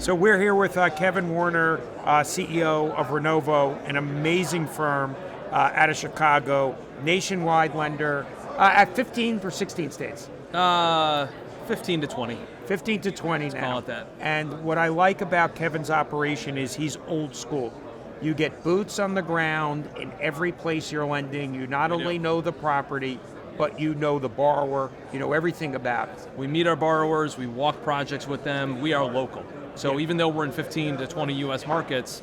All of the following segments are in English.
So we're here with Kevin Werner, CEO of Renovo, an amazing firm out of Chicago, nationwide lender at 15 or 16 states. 15 to 20. 15 to 20 now. Call it that. And what I like about Kevin's operation is he's old school. You get boots on the ground in every place you're lending. You not only know the property, but you know the borrower, you know everything about it. We meet our borrowers, we walk projects with them, we are local. So even though we're in 15 to 20 US markets,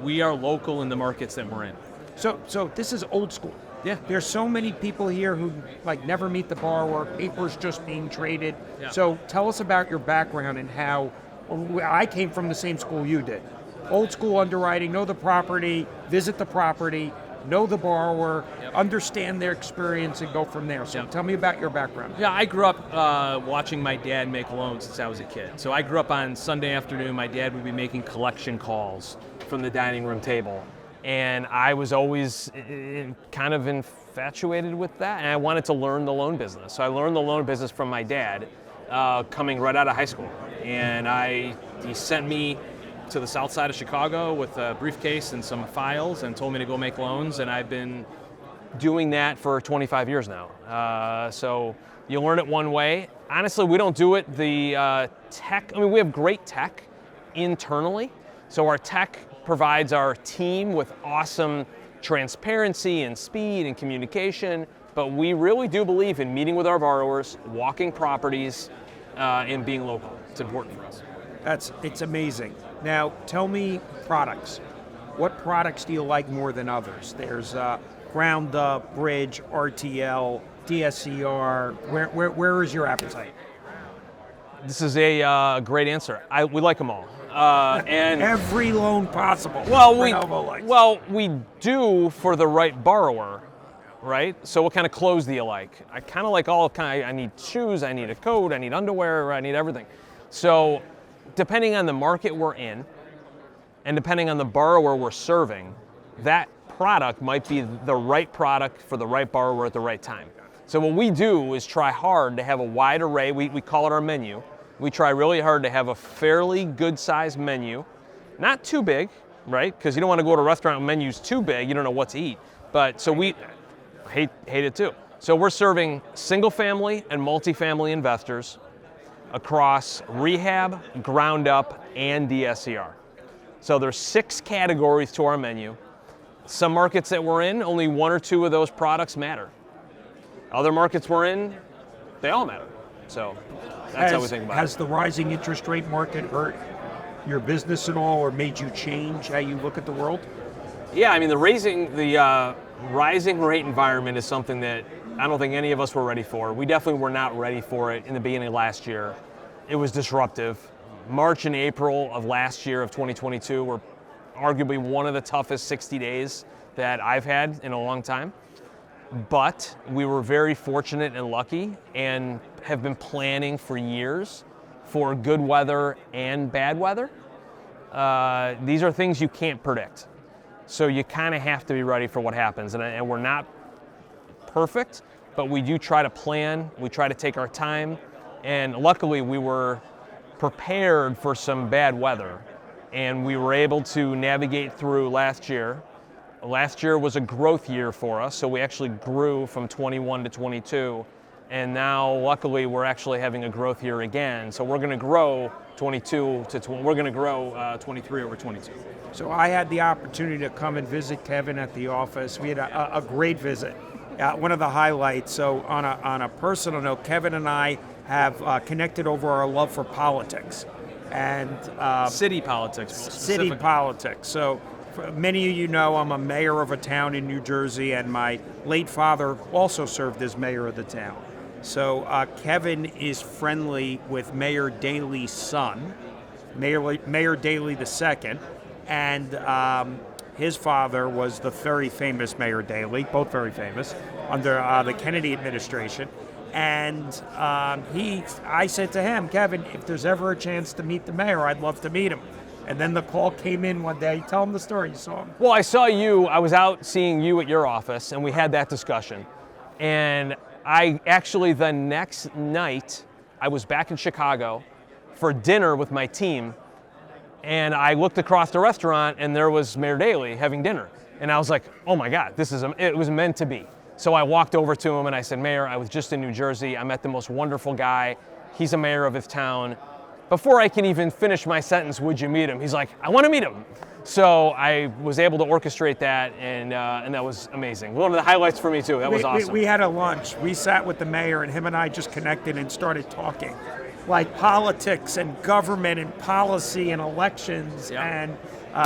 we are local in the markets that we're in. So this is old school. Yeah. There's so many people here who never meet the borrower, paper's just being traded. Yeah. So tell us about your background and how, I came from the same school you did. Old school underwriting, know the property, visit the property, know the borrower, understand their experience and go from there. So tell me about your background. Yeah, I grew up watching my dad make loans since I was a kid. So I grew up on Sunday afternoon, my dad would be making collection calls from the dining room table. And I was always kind of infatuated with that, and I wanted to learn the loan business. So I learned the loan business from my dad coming right out of high school. And he sent me to the south side of Chicago with a briefcase and some files and told me to go make loans, and I've been doing that for 25 years now. So you learn it one way. Honestly, we don't do it the tech. I mean, we have great tech internally. So our tech provides our team with awesome transparency and speed and communication, but we really do believe in meeting with our borrowers, walking properties, and being local. It's important for us. It's amazing. Now, tell me products. What products do you like more than others? There's ground up, bridge, RTL, DSCR. Where is your appetite? This is a great answer. We like them all. And every loan possible. Well, we do for the right borrower, right? So what kind of clothes do you like? I kind of like all kind. I need shoes, I need a coat, I need underwear, I need everything. So depending on the market we're in, and depending on the borrower we're serving, that product might be the right product for the right borrower at the right time. So what we do is try hard to have a wide array. We call it our menu. We try really hard to have a fairly good-sized menu, not too big, right? Because you don't want to go to a restaurant with menus too big. You don't know what to eat. But so we hate it too. So we're serving single-family and multifamily investors across rehab, ground up, and DSCR. So there's 6 categories to our menu. Some markets that we're in, only 1 or 2 of those products matter. Other markets we're in, they all matter. So that's how we think about it. Has the rising interest rate market hurt your business at all or made you change how you look at the world? Yeah, I mean, the rising rate environment is something that I don't think any of us were ready for. We definitely were not ready for it in the beginning of last year. It was disruptive. March and April of last year of 2022 were arguably one of the toughest 60 days that I've had in a long time. But we were very fortunate and lucky and have been planning for years for good weather and bad weather. These are things you can't predict. So you kind of have to be ready for what happens. And we're not perfect, but we do try to plan. We try to take our time. And luckily we were prepared for some bad weather. And we were able to navigate through last year. Last year was a growth year for us, so we actually grew from 21 to 22, and now luckily we're actually having a growth year again. So we're going to grow 22 to we're going to grow 23 over 22. So I had the opportunity to come and visit Kevin at the office. We had a great visit. One of the highlights. So on a personal note, Kevin and I have connected over our love for politics and city politics. City politics. So. Many of you know I'm a mayor of a town in New Jersey, and my late father also served as mayor of the town. So Kevin is friendly with Mayor Daley's son, Mayor Daley II, and his father was the very famous Mayor Daley, both very famous, under the Kennedy administration. And I said to him, Kevin, if there's ever a chance to meet the mayor, I'd love to meet him. And then the call came in one day. Tell him the story. You saw him. Well, I saw you. I was out seeing you at your office, and we had that discussion. And I actually, the next night, I was back in Chicago for dinner with my team, And I looked across the restaurant, and there was Mayor Daley having dinner. And I was like, oh my God, it was meant to be. So I walked over to him and I said, Mayor, I was just in New Jersey. I met the most wonderful guy. He's a mayor of his town. Before I can even finish my sentence, would you meet him? He's like, I want to meet him. So I was able to orchestrate that, and that was amazing. One of the highlights for me too. That was awesome. We had a lunch. We sat with the mayor, and him and I just connected and started talking, like politics and government and policy and elections. Yeah. And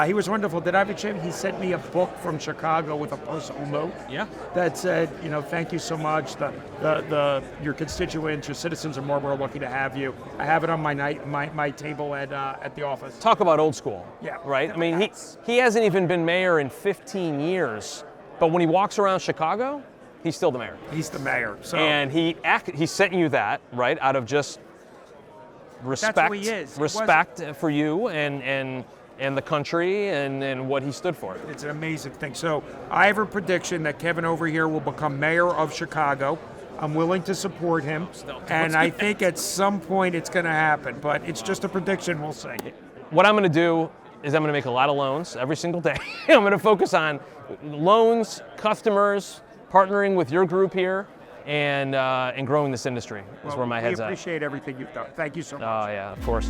he was wonderful. Did I have a chance? He sent me a book from Chicago with a personal note. Yeah. That said, thank you so much. Your constituents, your citizens of Marlboro are lucky to have you. I have it on my table at the office. Talk about old school. Yeah. Right. I mean, he hasn't even been mayor in 15 years, but when he walks around Chicago, he's still the mayor. He's the mayor. So. And he sent you that, right, out of just respect. That's who he is. Respect for you and the country and what he stood for. It's an amazing thing. So I have a prediction that Kevin over here will become mayor of Chicago. I'm willing to support him, and I think at some point it's going to happen, but it's just a prediction. We'll see. What I'm going to do is I'm going to make a lot of loans every single day. I'm going to focus on loans, customers, partnering with your group here, and growing this industry is where my head's at. We appreciate everything you've done. Thank you so much. Oh, yeah, of course.